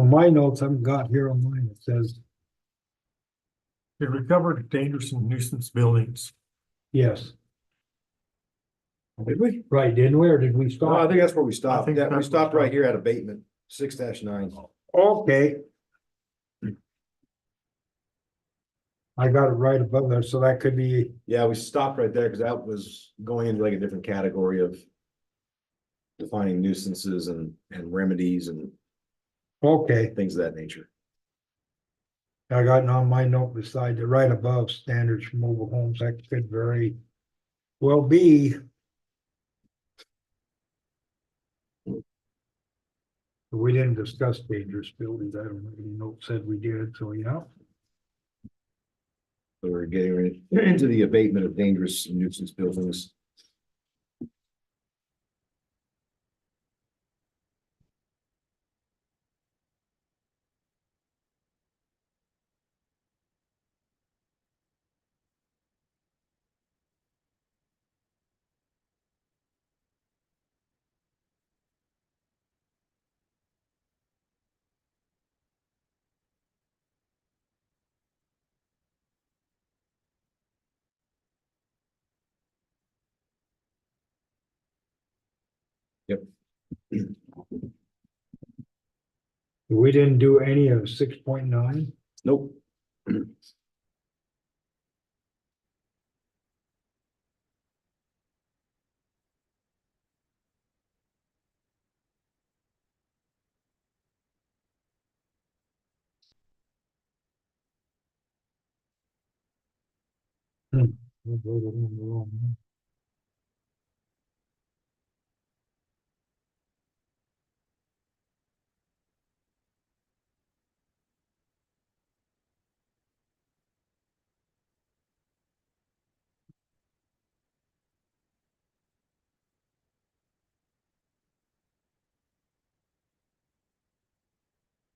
On my notes, I've got here on mine, it says, It recovered dangerous and nuisance buildings. yes, Did we? right, didn't we, or did we No, I stop? think that's where we I stopped. think Yeah, that's we where stopped we right stopped. here at abatement, 6-9. Okay. I got it right above there, so that could be, Yeah, we stopped right there because that was going into like a different category of defining nuisances and remedies and okay, things of that nature. I got it on my note beside the right above standards for mobile homes, that could very well be. We didn't discuss dangerous buildings, I don't know, any note said we did, so yeah. So we're getting into the abatement of dangerous and nuisance buildings. Yep. We didn't do any of 6.9. Nope.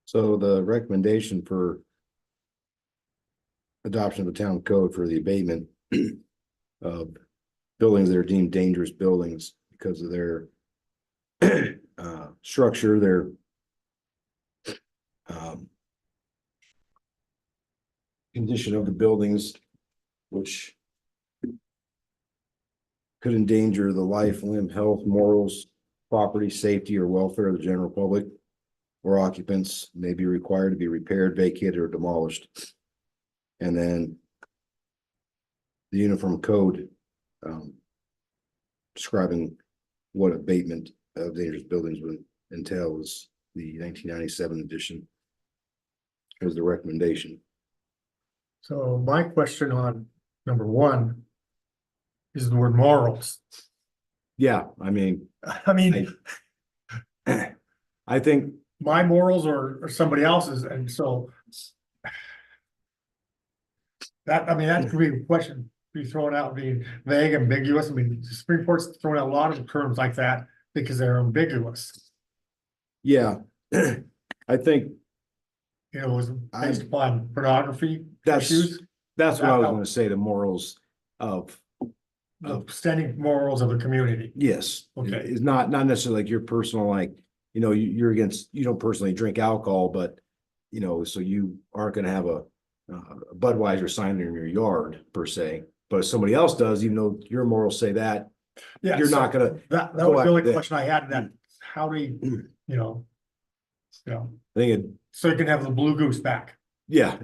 So the recommendation for adoption of the town code for the abatement of buildings that are deemed dangerous buildings because of their structure, their condition of the buildings, which could endanger the life, limb, health, morals, property, safety, or welfare of the general public, or occupants may be required to be repaired, vacated, or demolished. And then the uniform code describing what abatement of dangerous buildings would entail is the 1997 edition as the recommendation. So my question on number one is the word morals. Yeah, I mean, I mean, I think my morals or somebody else's, and so that, I mean, that could be a question, be thrown out, being vague, ambiguous. I mean, the Supreme Court's throwing out a lot of terms like that because they're ambiguous. yeah, I think You know, it was based upon pornography that's issues, what I was gonna say, the morals of the standing morals of a community. yes. Okay. It's not necessarily like your personal, like, you know, you're against, you don't personally drink alcohol, but you know, so you aren't gonna have a Budweiser sign in your yard per se, but if somebody else does, even though your morals say that, Yeah, you're so not gonna. that go was the only after that. question I had, that how do you, you know, I think it, so you can have the blue goose back. yeah.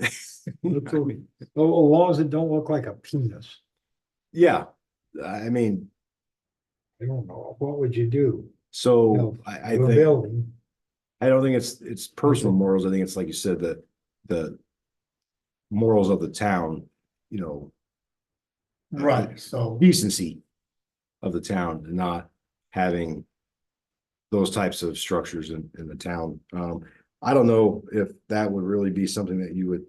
Looks okay. As long as it don't look like a penis, Yeah, I mean, I don't know, what would you do? so No, I A think, building, I don't think it's personal morals. I think it's like you said, the morals of the town, you know, Right, so, decency of the town and not having those types of structures in the town. I don't know if that would really be something that you would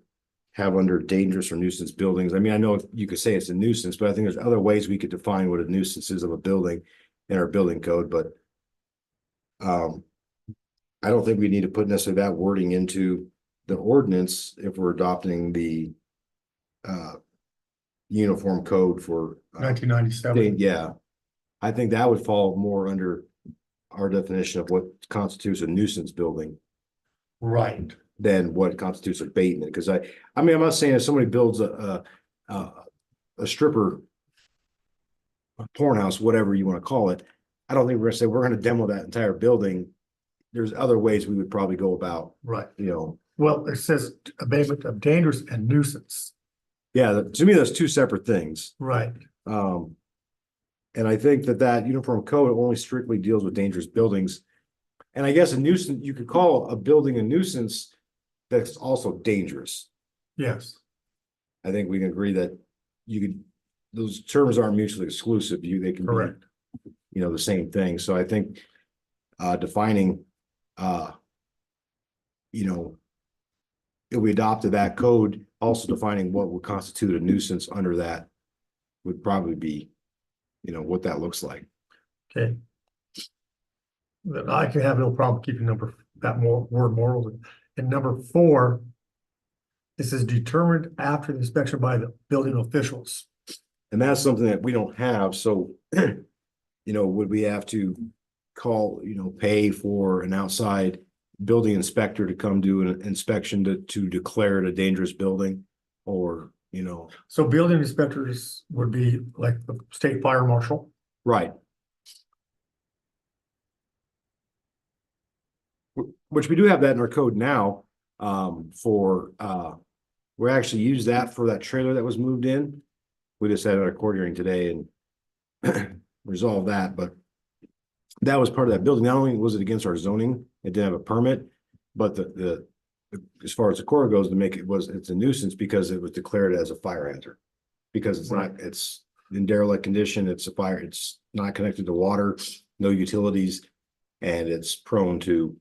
have under dangerous or nuisance buildings. I mean, I know you could say it's a nuisance, but I think there's other ways we could define what a nuisance is of a building in our building code, but I don't think we need to put necessarily that wording into the ordinance if we're adopting the uniform code for 1997. yeah. I think that would fall more under our definition of what constitutes a nuisance building. Right, than what constitutes abatement. Because I mean, I'm not saying if somebody builds a stripper, a porn house, whatever you want to call it, I don't think we're gonna say we're gonna demo that entire building. There's other ways we would probably go about, right. you know, Well, it says abatement of dangerous and nuisance. yeah, to me, that's two separate things. Right, And I think that uniform code only strictly deals with dangerous buildings. And I guess a nuisance, you could call a building a nuisance that's also dangerous. yes, I think we can agree that those terms aren't mutually exclusive. They can be, correct. you know, the same thing. So I think defining, you know, if we adopted that code, also defining what would constitute a nuisance under that would probably be, you know, what that looks like. Okay. Then I can have no problem keeping word morals. And number 4, this is determined after the inspection by the building officials. And that's something that we don't have. So, you know, would we have to pay for an outside building inspector to come do an inspection to declare it a dangerous building? Or, you know, So building inspectors would be like the state fire marshal. right. Which we do have that in our code now, we actually used that for that trailer that was moved in. We just had our court hearing today and resolved that, but that was part of that building. Not only was it against our zoning, it didn't have a permit, but the as far as the court goes, it's a nuisance because it was declared as a fire hazard. Because it's in derelict condition, it's a fire, it's not connected to water, no utilities, and it's prone to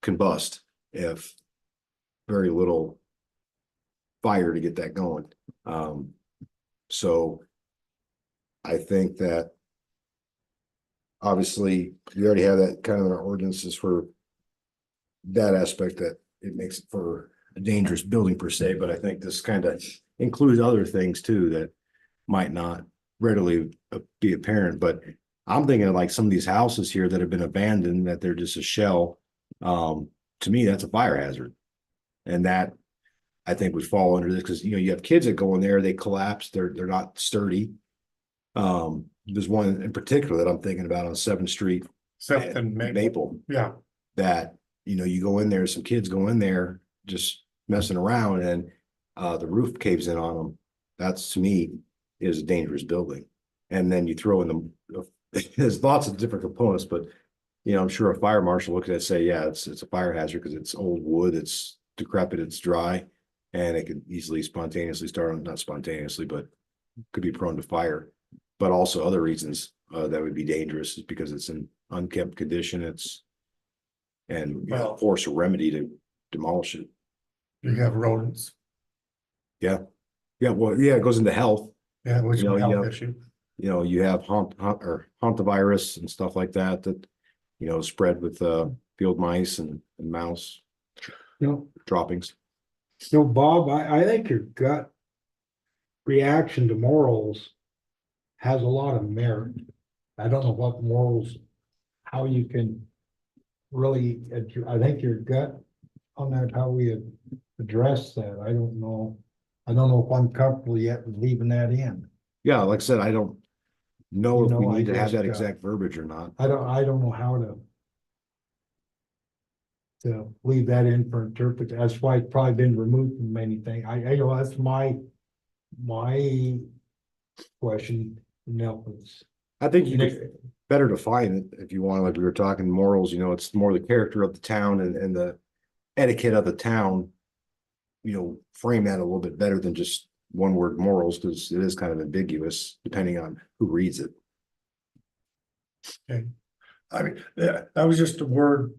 combust if very little fire to get that going. So I think that obviously we already have that kind of in our ordinances for that aspect, that it makes it for a dangerous building per se, but I think this kind of includes other things too that might not readily be apparent. But I'm thinking of like some of these houses here that have been abandoned, that they're just a shell. To me, that's a fire hazard. And that I think would fall under this, because, you know, you have kids that go in there, they collapse, they're not sturdy. There's one in particular that I'm thinking about on 7th Street. 7th and Maple. Yeah, That, you know, you go in there, some kids go in there just messing around, and the roof caves in on them. That's, to me, is a dangerous building. And then you throw in there's lots of different components, but, you know, I'm sure a fire marshal looks at it and say, yeah, it's a fire hazard because it's old wood, it's decrepit, it's dry, and it could easily spontaneously start, not spontaneously, but could be prone to fire. But also other reasons that would be dangerous is because it's in unkempt condition. And force a remedy to demolish it. you have rodents. Yeah. Well, yeah, it goes into health. Yeah, which is You know, a health you know, issue. You know, you have hantavirus and stuff like that, you know, spread with field mice and mouse droppings. No, Bob, I think your gut reaction to morals has a lot of merit. I don't know what morals, how you can really, I think your gut on that, how we address that, I don't know. I don't know if I'm comfortable yet with leaving that in. Yeah, like I said, I don't know You if know, we I need to have just, that exact verbiage or not. I don't know how to leave that in for interpret. That's why it's probably been removed from many things. I know that's my question. Nelson. I think you could better define it if you want, like we were talking morals, you know, it's more the character of the town and the etiquette of the town, you know, frame that a little bit better than just one word morals, because it is kind of ambiguous depending on who reads it. Okay. I mean, that was just a word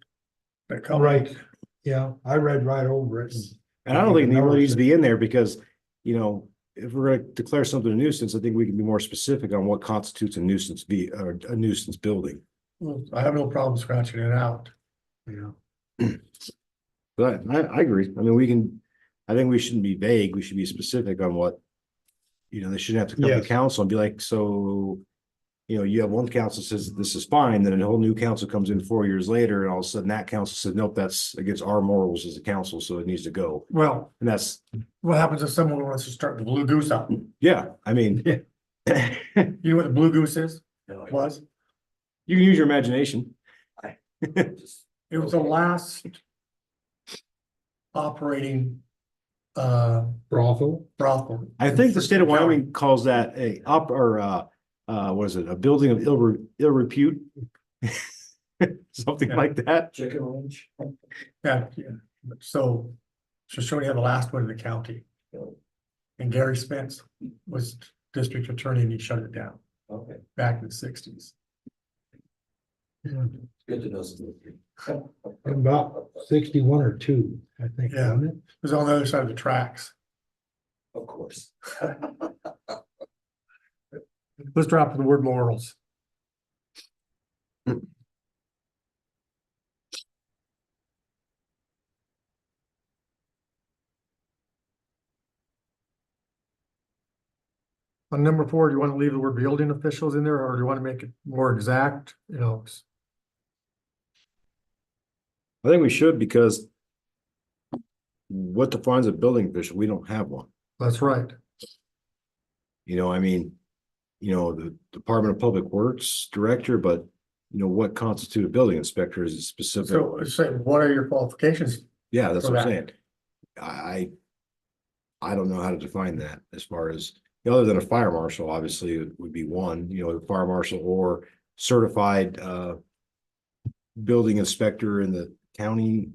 that comes. Right. Yeah, I read right over it. And I don't think it really needs to be in there because, you know, if we're going to declare something a nuisance, I think we can be more specific on what constitutes a nuisance building. Well, I have no problem scratching it out. Yeah. But I agree. I mean, I think we shouldn't be vague. We should be specific on what, you know, they shouldn't have to come to Yes. council and be like, so, you know, you have one council says this is fine, then a whole new council comes in 4 years later, and all of a sudden that council says, nope, that's against our morals as a council, so it needs to go. Well, And that's, what happens if someone wants to start the Blue Goose up? yeah, I mean. You know what the Blue Goose is? Was? You can use your imagination. It was the last operating Brothel. brothel. I think the state of County. Wyoming calls that what is it, a building of ill repute? Something Yeah. like that. Chicken range. Yeah, yeah. So Shoshoni had the last one in the county. And Gary Spence was district attorney and he shut it down Okay, back in the sixties. good to know something. About 61 or 2, I think, Yeah. wasn't it? It was on the other side of the tracks. Of course. Let's drop the word morals. On number 4, do you want to leave the word building officials in there, or do you want to make it more exact, you know? I think we should, because what defines a building official? We don't have one. That's right. You know, I mean, you know, the Department of Public Works Director, but you know, what constitutes a building inspector is a specific. So say, what are your qualifications? Yeah, that's for what I'm that. saying. I don't know how to define that as far as, other than a fire marshal, obviously it would be one, you know, the fire marshal or certified building inspector in the county.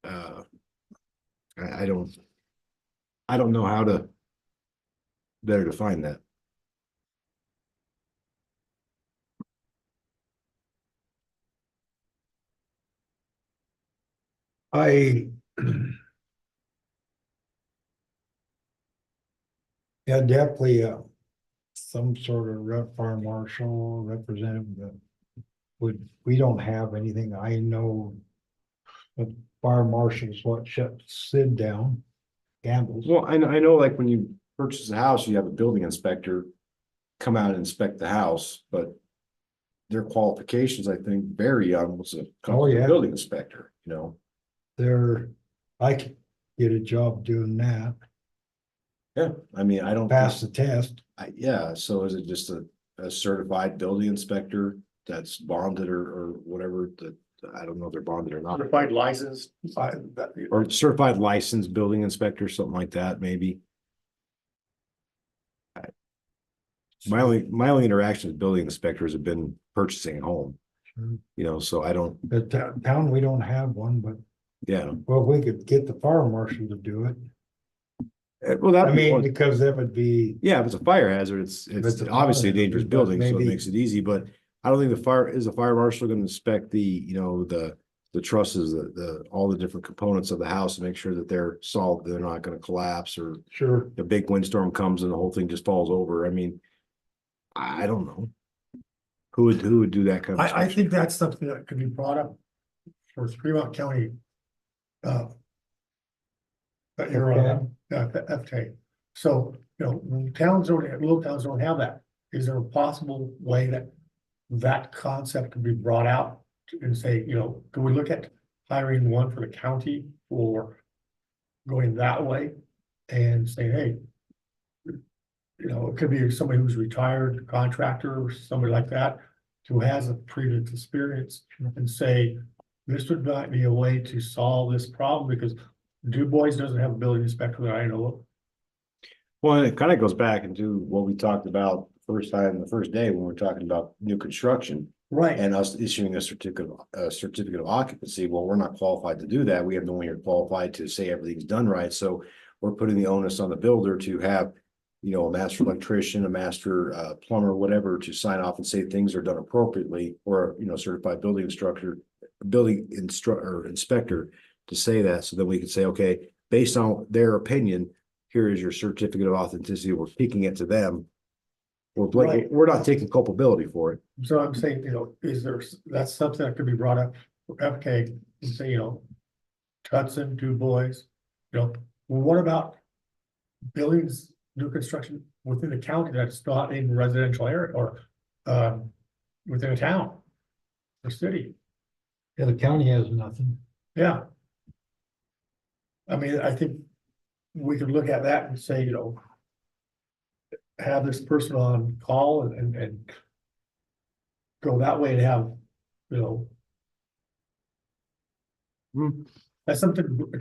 I don't know how to better define that. I. Yeah, definitely, some sort of fire marshal representative, we don't have anything, I know. The fire marshal's what shut Sid down, Campbell's. Well, I know like when you purchase a house, you have a building inspector come out and inspect the house, but their qualifications, I think, vary on what's a yeah. building inspector, you know. I could get a job doing that, Yeah, I mean, I don't. pass the test. Yeah, so is it just a certified building inspector that's bonded or whatever, that, I don't know if they're bonded or not. Certified licensed by that. Or certified licensed building inspector, something like that, maybe. My only interaction with building inspectors have been purchasing a home, Sure. you know, so I don't, The town, we don't have one, but, yeah. well, we could get the fire marshal to do it. Well, that. I mean, because that would be, Yeah, if it's a fire hazard, it's it's a obviously a fire dangerous hazard, but building, so it maybe- makes it easy, but I don't think the fire marshal gonna inspect the, you know, the trusses, all the different components of the house and make sure that they're solid, they're not gonna collapse, or sure, a big windstorm comes and the whole thing just falls over. I mean, I don't know. Who would do that kind of? I think that's something that could be brought up for Fremont County. That you're on, FK. So, you know, little towns don't have that. Is there a possible way that concept could be brought out and say, you know, can we look at hiring one for the county or going that way and say, hey, you know, it could be somebody who's retired contractor or somebody like that who has a previous experience and say, this would not be a way to solve this problem because Du Bois doesn't have a building inspector that I know of. Well, it kind of goes back into what we talked about the first day when we we're talking about new construction. Right. And us issuing a certificate of occupancy. Well, we're not qualified to do that. We have no one here qualified to say everything's done right. So we're putting the onus on the builder to have, you know, a master electrician, a master plumber, whatever, to sign off and say things are done appropriately, or, you know, certified building inspector to say that. So then we can say, okay, based on their opinion, here is your certificate of authenticity. We're speaking it to them. Right. We're not taking culpability for it. So I'm saying, you know, that's something that could be brought up for FK and say, you know, Hudson, Du Bois, you know, well, what about buildings, new construction within the county that's not in residential area or within a town or city. Yeah, the county has nothing. Yeah. I mean, I think we could look at that and say, have this person on call and go that way to have, you know. Hmm. That's something.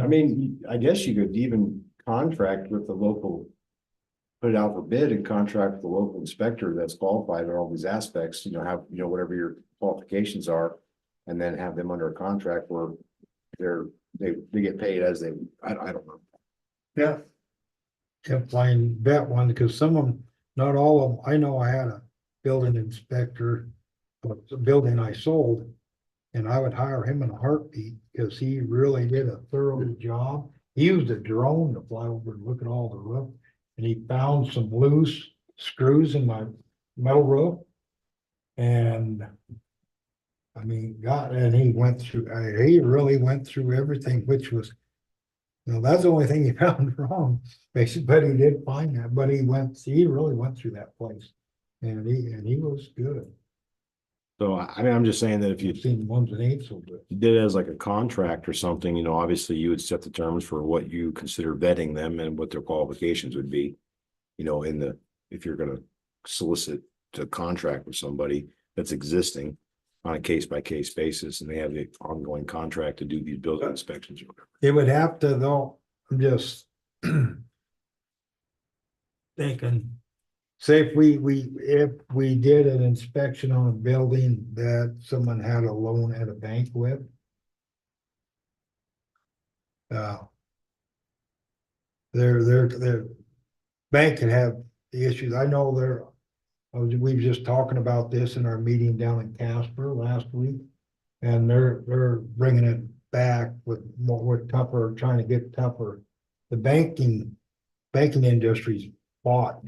I mean, I guess you could even contract with the local. Put it out for bid and contract with the local inspector that's qualified on all these aspects, have, whatever your qualifications are. And then have them under a contract where they get paid as I don't know. Yeah, Can't find that one, because some of them, not all of them, I know I had a building inspector, but the building I sold. And I would hire him in a heartbeat, because he really did a thorough job. He used a drone to fly over and look at all the roof. And he found some loose screws in my metal roof. And I mean, God, and he he really went through everything, which was, that's the only thing he found wrong, basically, but he did find that, but he really went through that place. And he was good. So, I mean, I'm just saying that if you I've seen ones that ain't so good. did it as like a contract or something, obviously you would set the terms for what you consider vetting them and what their qualifications would be. If you're gonna solicit to contract with somebody that's existing on a case by case basis and they have the ongoing contract to do these building inspections or whatever. It would have to, though, I'm just thinking, say if we did an inspection on a building that someone had a loan at a bank with. Their bank can have the issues. I know we were just talking about this in our meeting down in Casper last week. And they're bringing it back with more tougher, trying to get tougher. The banking industry's bought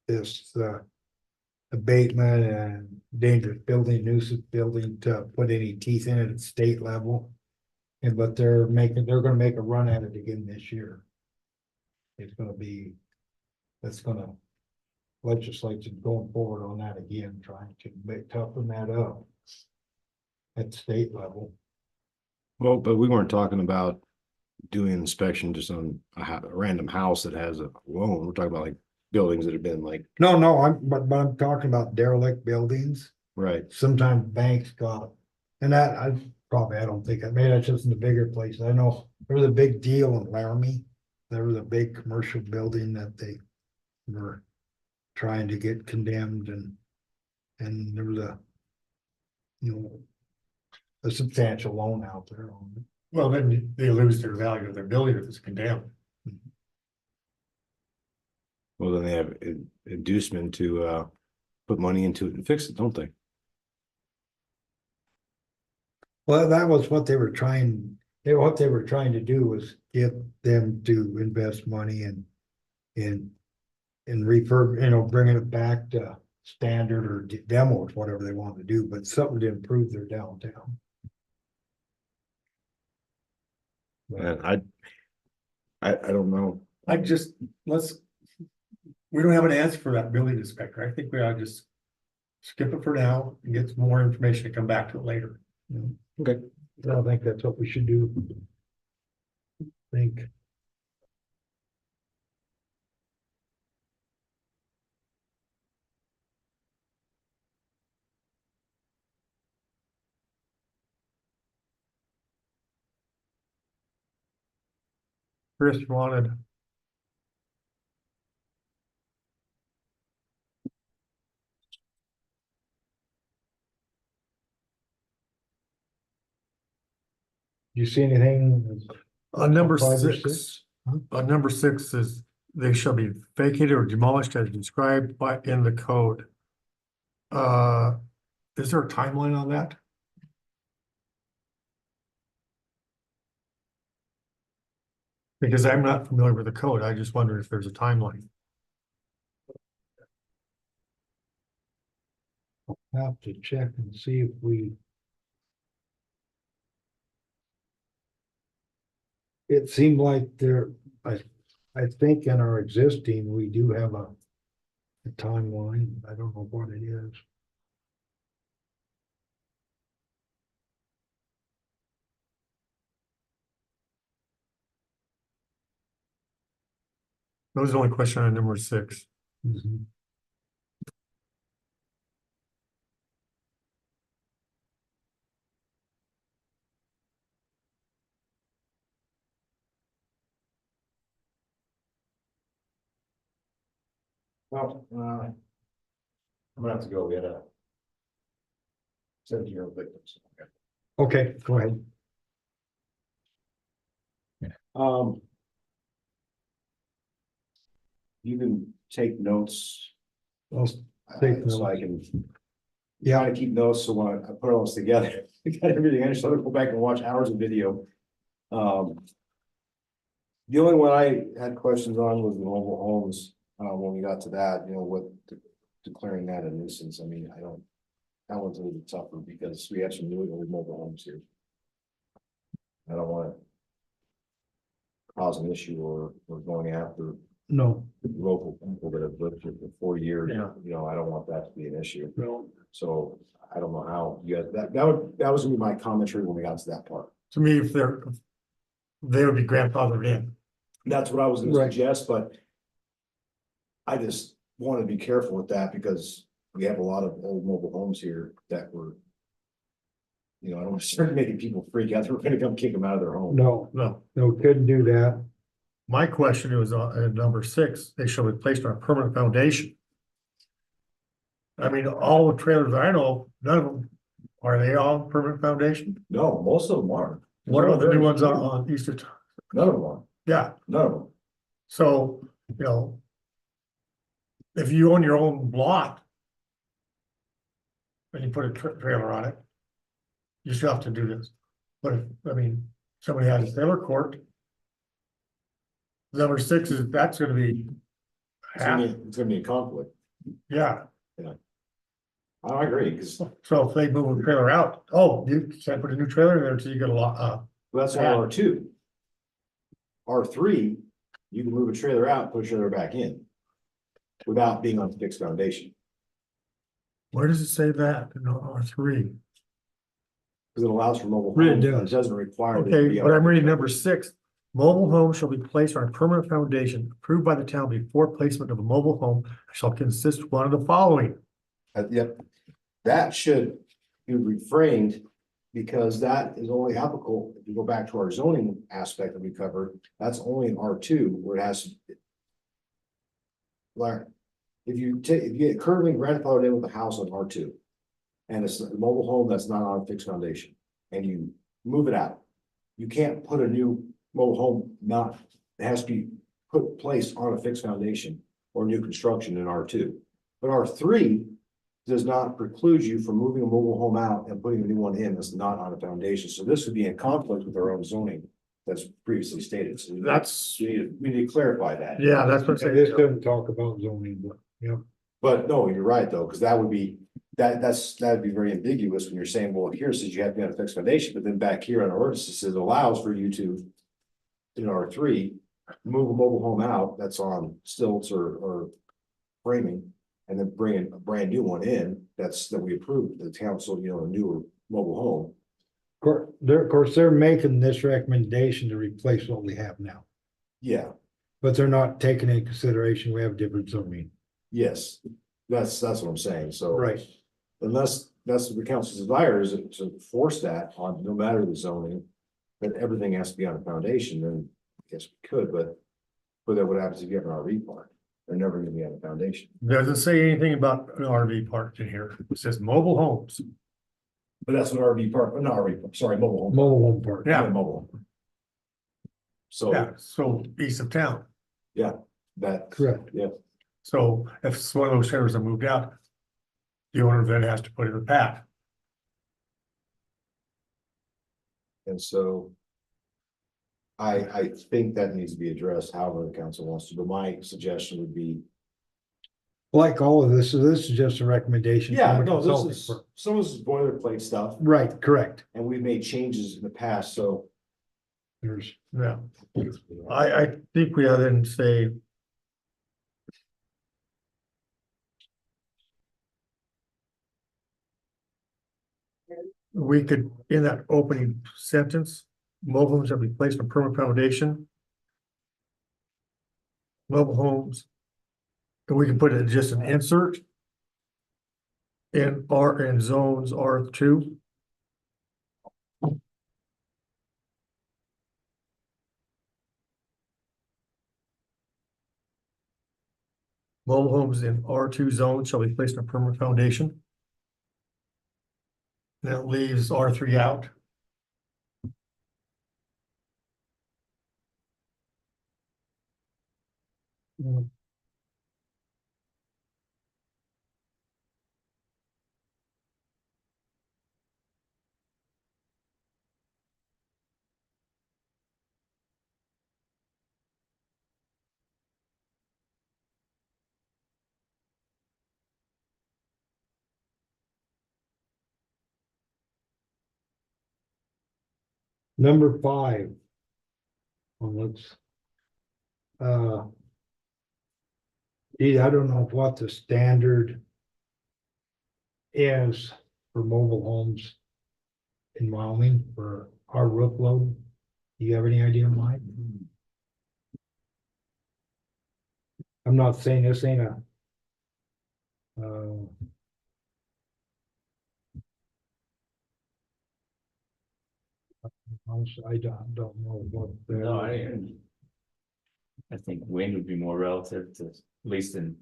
this abatement and dangerous building, nuisance building to put any teeth in it at state level. But they're gonna make a run at it again this year. Legislation going forward on that again, trying to toughen that up at state level. Well, but we weren't talking about doing an inspection just on a random house that has a loan. We're talking about like buildings that have been like, No, but I'm talking about derelict buildings. right, Sometimes banks got, and I don't think, maybe that's just in the bigger places. I know there was a big deal in Laramie. There was a big commercial building that they were trying to get condemned, and there was a substantial loan out there on it. well, then they lose their value of their building if it's condemned. well, then they have inducement to put money into it and fix it, don't they? Well, that was what they were trying to do was get them to invest money in refurb, bringing it back to standard or demos, whatever they want to do, but something to improve their downtown. And I don't know. We don't have an answer for that building inspector. I think we ought to just skip it for now and get some more information and come back to it later. Okay. I think that's what we should do. Think. Chris, you wanted, You see anything? number 5 or 6, Huh? number 6 is they shall be vacated or demolished as described in the code. Is there a timeline on that? Because I'm not familiar with the code. I just wonder if there's a timeline. Have to check and see if it seemed like I think in our existing, we do have the timeline, I don't know what it is. That was the only question on number 6. Mhm. Well, I'm gonna have to go. We had a 17-year-old victims. Okay, go ahead. Um. You can take notes. I'll take So I notes. can Yeah, try to keep notes, so when I put all this together, I got everything, I just have to go back and watch hours of video. The only one I had questions on was the mobile homes, when we got to that, what declaring that a nuisance, I mean, that one's a little bit tougher because we have some really old mobile homes here. I don't wanna cause an issue or going after no, local people that have lived here for 4 years, Yeah. I don't want that to be an issue. no, So I don't know how, that was gonna be my commentary when we got to that part. To me, if they would be grandfathered in. That's what I was gonna Right. suggest, but I just want to be careful with that because we have a lot of old mobile homes here that were, I don't want to start making people freak out. We're gonna come kick them out of their home. no, No, no, couldn't do that. my question was on number 6, they shall be placed on a permanent foundation. I mean, all the trailers I know, none of them, are they all permanent foundation? No, most of them aren't. What about the new ones on Easter? None of them are. Yeah, None of them. so, if you own your own lot and you put a trailer on it, you still have to do this. But if, somebody has a trailer court. Number 6 is, that's gonna be half, It's gonna be a conflict. yeah, I agree, because so if they move a trailer out, you can't put a new trailer in there until you get a lot, that's only R2. R3, you can move a trailer out, put a trailer back in without being on a fixed foundation. where does it say that in R3? Because it allows for mobile Really homes, but does. it doesn't require. them to Okay, be but on a I'm reading fixed number foundation. 6. Mobile homes shall be placed on a permanent foundation approved by the town before placement of a mobile home shall consist of one of the following. Yep, that should be refrained because that is only applicable, if you go back to our zoning aspect that we covered, that's only in R2 where it has. Like, if you get currently grandfathered in with a house on R2. And it's a mobile home that's not on a fixed foundation, and you move it out. You can't put a new mobile home, it has to be placed on a fixed foundation or new construction in R2. But R3 does not preclude you from moving a mobile home out and putting a new one in that's not on a foundation. So this would be in conflict with our own zoning that's previously stated. So That's, we need to clarify that. yeah, that's what I'm This saying. doesn't talk about zoning, but, yeah, But no, you're right, though, because that would be, that'd be very ambiguous when you're saying, well, here it says you have to be on a fixed foundation, but then back here on our ordinance, it says allows for you to. In R3, move a mobile home out that's on stilts or framing, and then bring a brand new one in, that we approved, the council, a newer mobile home. of course, they're making this recommendation to replace what we have now. Yeah, But they're not taking into consideration, we have different zoning. yes, that's what I'm saying, so. Right. Unless that's what the council's desire is to force that on, no matter the zoning, that everything has to be on a foundation, then I guess we could, but that what happens if you have an RV park? They're never gonna be on a foundation. Doesn't say anything about an RV park in here. It says mobile homes. But that's what RV park, not RV, park, sorry, mobile home. Mobile home park. Yeah. Mobile home. So, Yeah, so east of town. that. Correct. Yeah, So if one of those trailers are moved out, the owner then has to put in a path. and so. I think that needs to be addressed, however the council wants to, but my suggestion would be. Like all of this, so this is just a recommendation. Yeah, from a no, this consulting is, firm. some of this is boilerplate stuff, Right, correct. and we've made changes in the past, so. There's, Yeah, I think we ought to then say. we could, in that opening sentence, mobile homes shall be placed on permanent foundation. Mobile homes. And we can put it just an insert. In zones R2. Mobile homes in R2 zones shall be placed on a permanent foundation. That leaves R3 out. Number 5. Well, let's. Gee, I don't know what the standard is for mobile homes in Wyoming for our roof load. Do you have any idea, Mike? I'm not saying this ain't a honestly, I don't know what. No, I think wind would be more relative to, at least in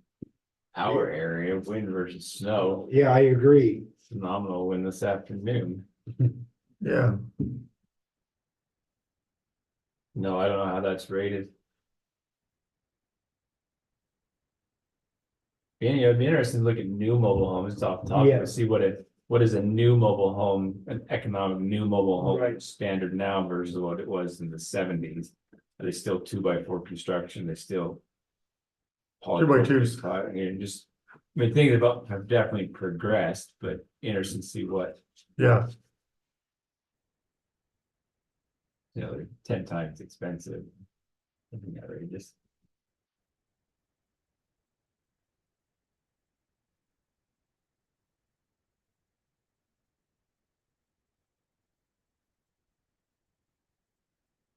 our area, wind versus snow. Yeah, I agree. Phenomenal wind this afternoon. Yeah, No, I don't know how that's rated. Yeah, it'd be interesting to look at new mobile homes off the top Yeah. to see what is a new mobile home, an economic new mobile home Right. standard now versus what it was in the 70s. Are they still 2x4 construction? They still. 2x2s. And just, I mean, things about have definitely progressed, but interesting to see what, yeah, they're 10 times expensive. Something outrageous.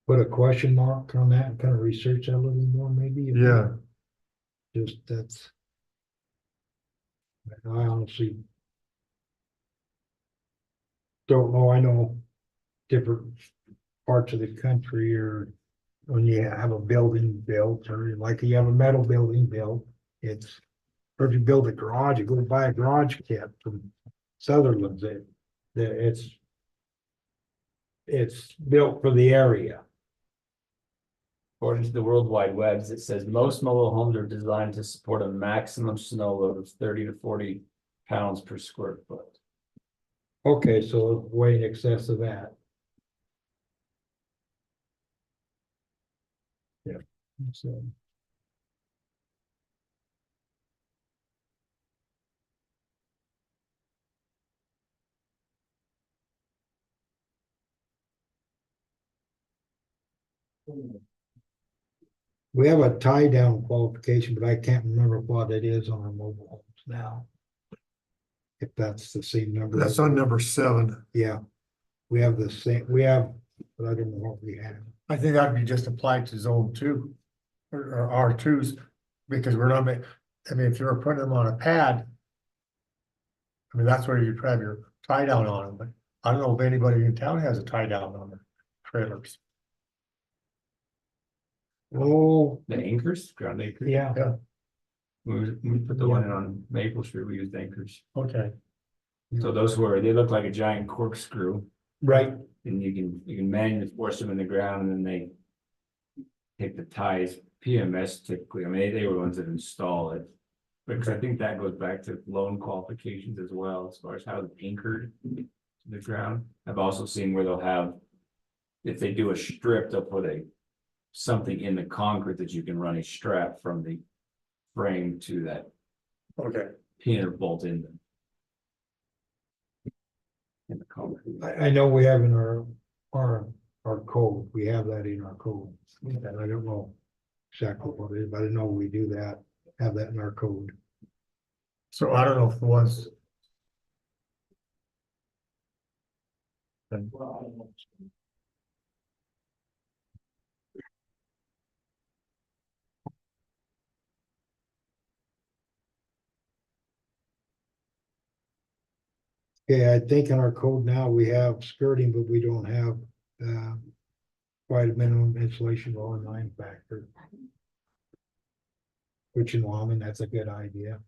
Put a question mark on that and kind of research that a little more, maybe. yeah. Just that's. I honestly. Don't know, I know different parts of the country or when you have a building built or like you have a metal building built, it's. Or if you build a garage, you go buy a garage kit from Sutherland's, it's built for the area. According to the World Wide Webs, it says most mobile homes are designed to support a maximum snow load of 30 to 40 pounds per square foot. Okay, so way in excess of that. Yeah. So. We have a tie down qualification, but I can't remember what it is on our mobile homes now. If that's the same number. That's on number 7. Yeah, we have, but I don't know what we have. I think that'd be just applied to zone 2 or R2s, because we're not I mean, if you're putting them on a pad. I mean, that's where you have your tie down on them, but I don't know if anybody in town has a tie down on their trailers. Oh, The anchors, ground anchors. yeah, We put the one in on Maple Street, we used anchors. Okay, So those they look like a giant corkscrew, right, and you can manually force them in the ground, and then they take the ties. PMS typically, I mean, they were the ones that install it. Because I think that goes back to loan qualifications as well, as far as how it's anchored to the ground. I've also seen where they'll have, if they do a strip, they'll put something in the concrete that you can run a strap from the frame to that okay. pin or bolt in the concrete. I know we have in our code, we have that in our code. And I don't know exactly what it is, but I know we do that, have that in our code. So I don't know if the ones. Okay, I think in our code now, we have skirting, but we don't have, quite a minimum insulation or line factor. Which in Wyoming, that's a good idea.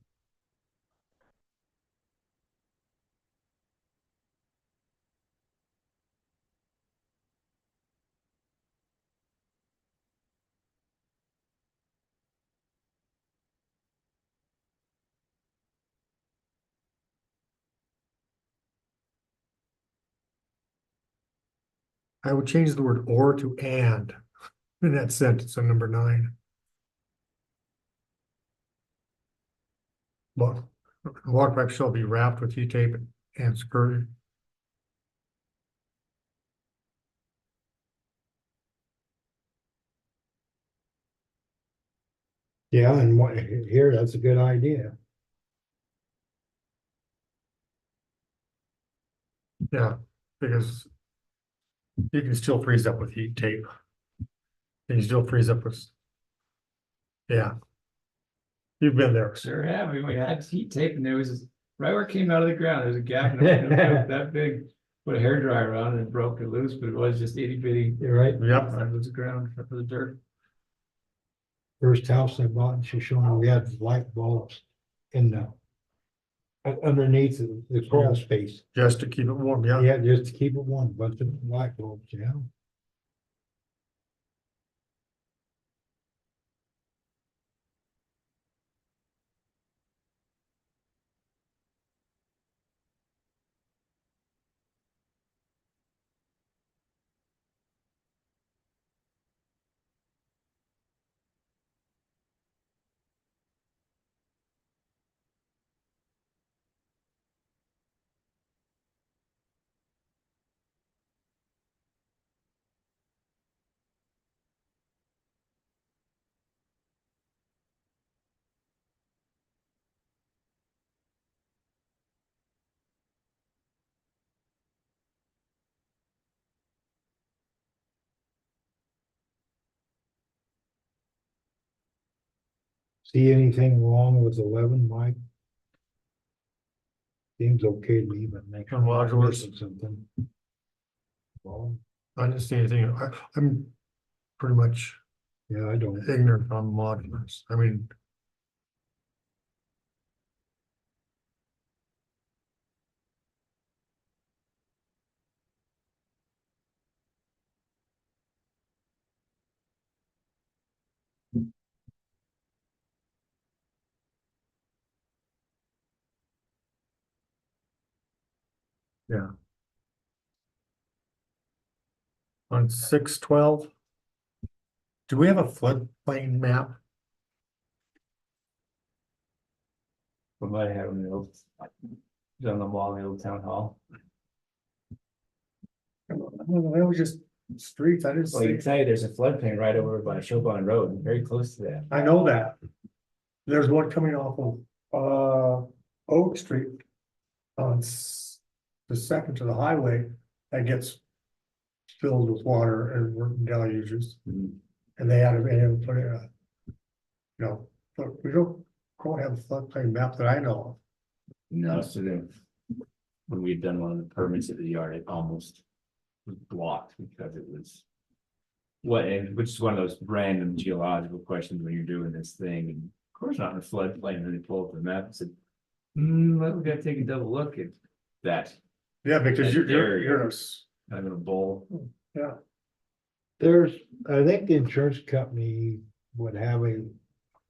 I would change the word or to and in that sentence on number 9. But water pipe shall be wrapped with heat tape and skirted. Yeah, and what, here, that's a good idea. Yeah, because you can still freeze up with heat tape. And you still freeze up with. Yeah. You've been there. Sure have, we had heat tape and there was, right where it came out of the ground, there's a gap in it, that big. Put a hairdryer on and it broke it loose, but it was just itty bitty. You're right. Yep. Under the ground, for the dirt. First house I bought in Shoshoni, we had light bulbs in the. Underneath the crawl space. Just to keep it warm, yeah. Yeah, just to keep it warm, bunch of light bulbs, yeah. See anything wrong with 11, Mike? Seems okay to me, but make sure I'm not Modulars. missing something. Well, I didn't see anything. I'm pretty much yeah, I don't. ignorant on modulars. I mean. Yeah. On 612. Do we have a floodplain map? We might have in the old, on the wall in the old town hall. That was just streets. I didn't Well, you see. can tell you there's a floodplain right over by Showbone Road, very close to that. I know that. There's one coming off of Oak Street. On the second to the highway that gets filled with water and working deluges. Mhm. And they had to be able to put in a. But we don't quite have a floodplain map that I know of. No, so then, when we'd done one of the permits at the yard, it almost was blocked because it was. Which is one of those random geological questions when you're doing this thing, and of course not in a floodplain, and then they pull up the map and said. Well, we gotta take a double look at that, Yeah, because That you're area. a kind of a bowl. yeah, There's, I think the insurance company would have a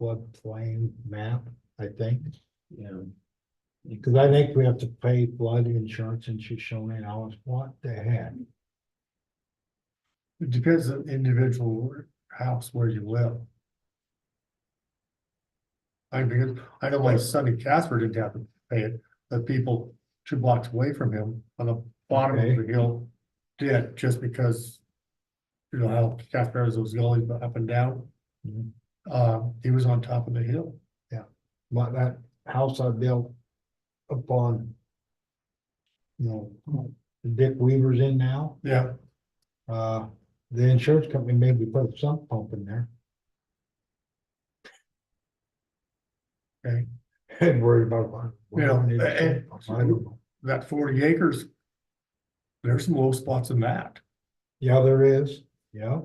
floodplain map, I think. Yeah. Cause I think we have to pay flood insurance and she's showing us what the heck. it depends on individual house where you live. Because I know my son in Casper didn't have to pay it, but people 2 blocks away from him on the bottom Okay. of the hill did, just because. You know how Casper has those gullies up and down. Mhm. He was on top of the hill. But that house I built upon. Dick Weaver's in now. Yeah, The insurance company maybe put a sump pump in there. okay. And worried about. You know, and- I don't know. That 40 acres. There's some low spots in that. Yeah, there is, yeah,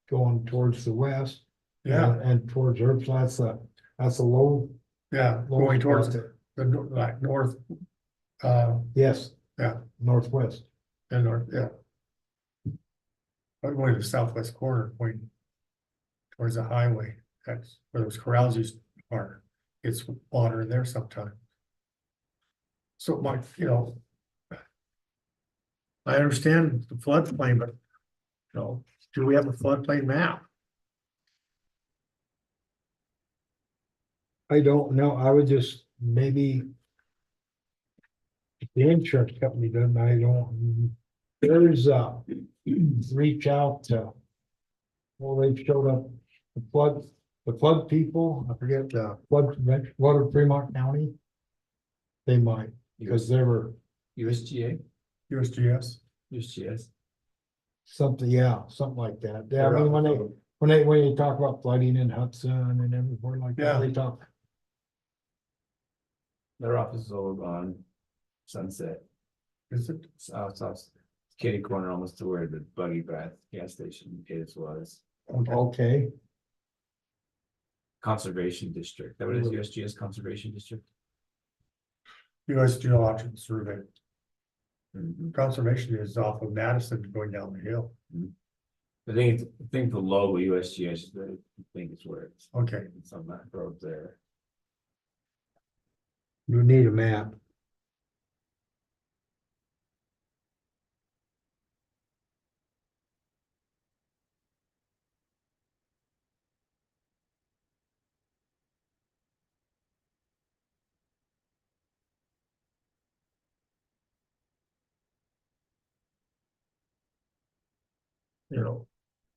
going towards the west. Yeah, And towards Herbst, that's a low. yeah, low going towards spot. like north, Yes. Yeah. Northwest. and north, yeah. I'm going to the southwest corner, going towards the highway. That's where those corrals used to are. It's water in there sometimes. So my, I understand the floodplain, but, do we have a floodplain map? I don't know, I would just maybe. If the insurance company doesn't, I don't, there's reach out to. Well, they've showed up, the flood people, I forget, flood of Fremont County. They might, because there were USGA, USGS? USGS. something, yeah, something like that. Yeah, I mean, when they talk about flooding in Hudson and everywhere like Yeah. that, they talk. Their office is over on Sunset, Is it? south, kitty corner almost to where the Buggy Bath gas station was. Okay. Okay, Conservation District, that what it is, USGS Conservation District? US Geological Survey. Mhm. Conservation is off of Madison going down the hill. I think the logo USGS, I think is where Okay, it's on that road there. you need a map.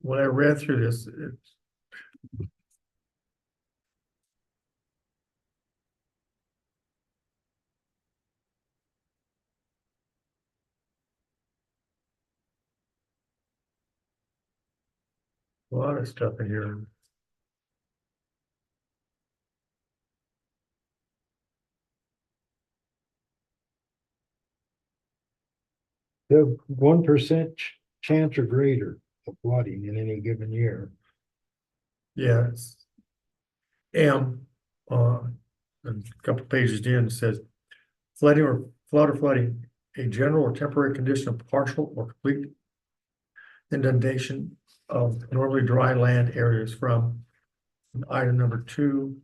when I read through this, it's. A lot of stuff in here. The 1% chance or greater of flooding in any given year. Yes. A couple pages in, it says flooding or flooding, a general or temporary condition of partial or complete inundation of normally dry land areas from item number 2,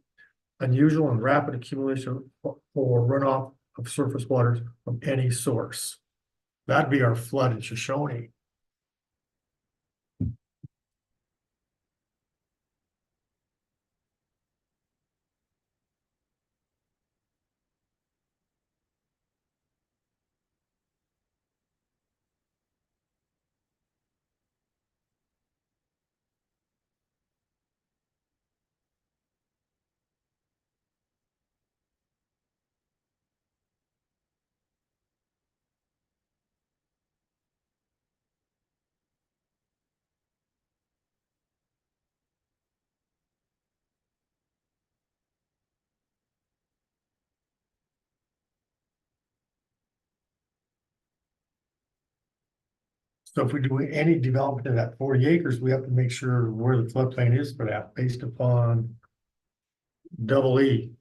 unusual and rapid accumulation or runoff of surface waters from any source. That'd be our flood in Shoshoni. So if we do any development in that 40 acres, we have to make sure where the floodplain is for that based upon double E.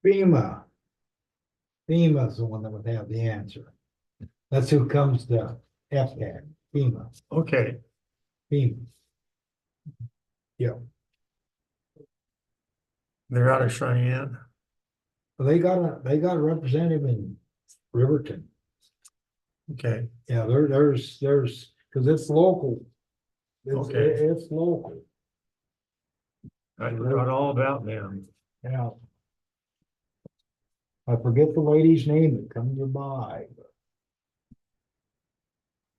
FEMA. FEMA's the one that would have the answer. That's who comes to FCAT, FEMA, Okay, FEMA. Yeah, they're out of Cheyenne. they got a representative in Riverton. Okay, Yeah, there's, cause it's local. Okay. It's local, I forgot all about them. yeah. I forget the lady's name that comes by.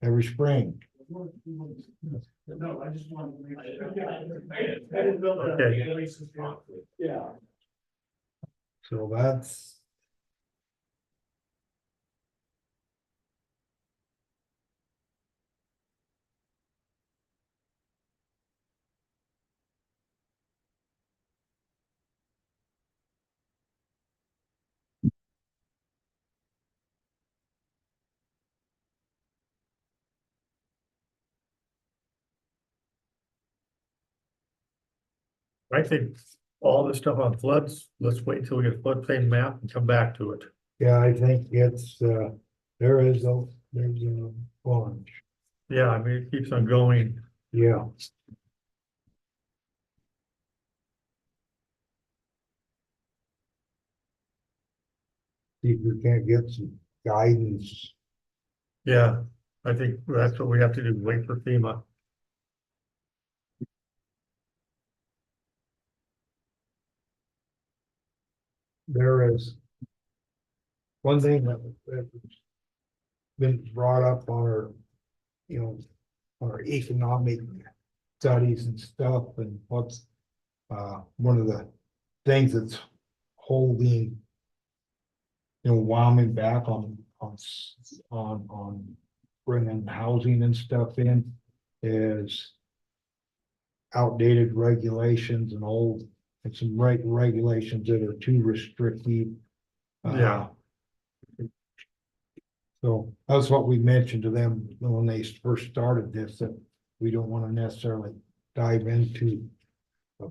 Every spring. No, I just wanted to make sure. Okay. Yeah. So that's. I think all this stuff on floods, let's wait until we get a floodplain map and come back to it. Yeah, I think it's, there's a bunch, Yeah, I mean, it keeps on going. yeah. See if we can't get some guidance. Yeah, I think that's what we have to do, wait for FEMA. There is. One thing that's been brought up on our, you know, on our economic studies and stuff and what's, one of the things that's holding, you know, Wyoming back on bringing housing and stuff in is outdated regulations and some regulations that are too restrictive. Yeah. So that's what we mentioned to them when they first started this, that we don't want to necessarily dive into a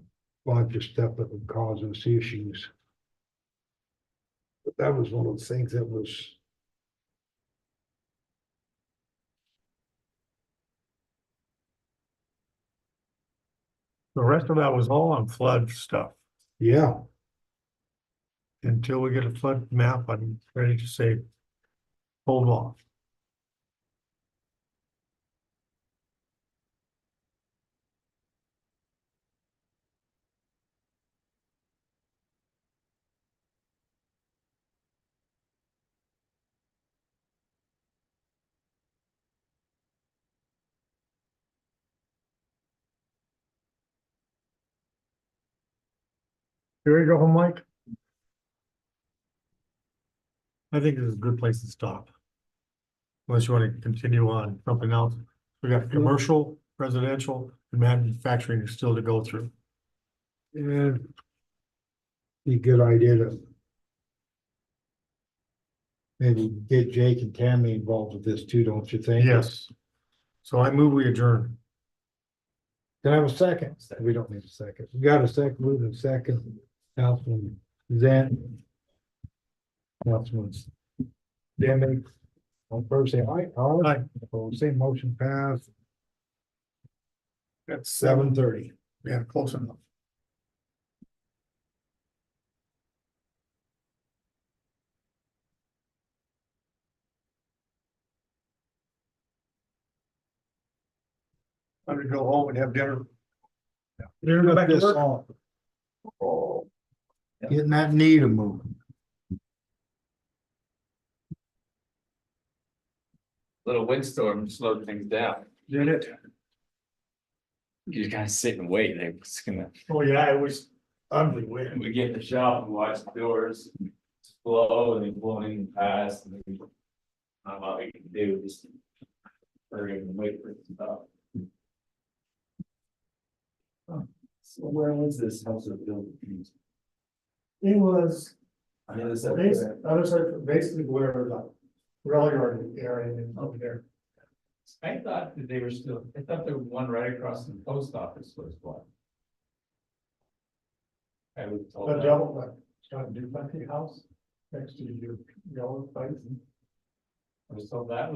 bunch of stuff that would cause us issues. But that was one of the things that was. The rest of that was all on flood stuff. Yeah, Until we get a flood map, I'm ready to say, hold off. You ready to go home, Mike? I think this is a good place to stop. Unless you want to continue on something else. We got commercial, residential, and manufacturing is still to go through. yeah. Be a good idea to maybe get Jake and Tammy involved with this too, don't you think? Yes. So I move we adjourn. Can I have a second? We don't need a second. We got a second, move in second. Councilman Zan. Councilman Demme. On first say aye. Aye. Opposed, same motion passed. That's 7:30. Yeah, close enough. I'm gonna go home and have dinner. Dinner, go back to work. Oh. Getting that needle moving. Little windstorm slowed things down. Did it? You just kind of sit and wait. They're just gonna, Oh, yeah, it was ugly wind. we get in the shop and watch the doors flow and they blowing past. And then, I don't know what we can do, just hurry and wait for it to stop. So where was this house of building? It was On the other side. other side, basically where the rail yard area is over there. I thought that they were still, I thought there was one right across from the post office was one. I was told The that. devil, like, got a duplex house next to your yellow place. I was told that was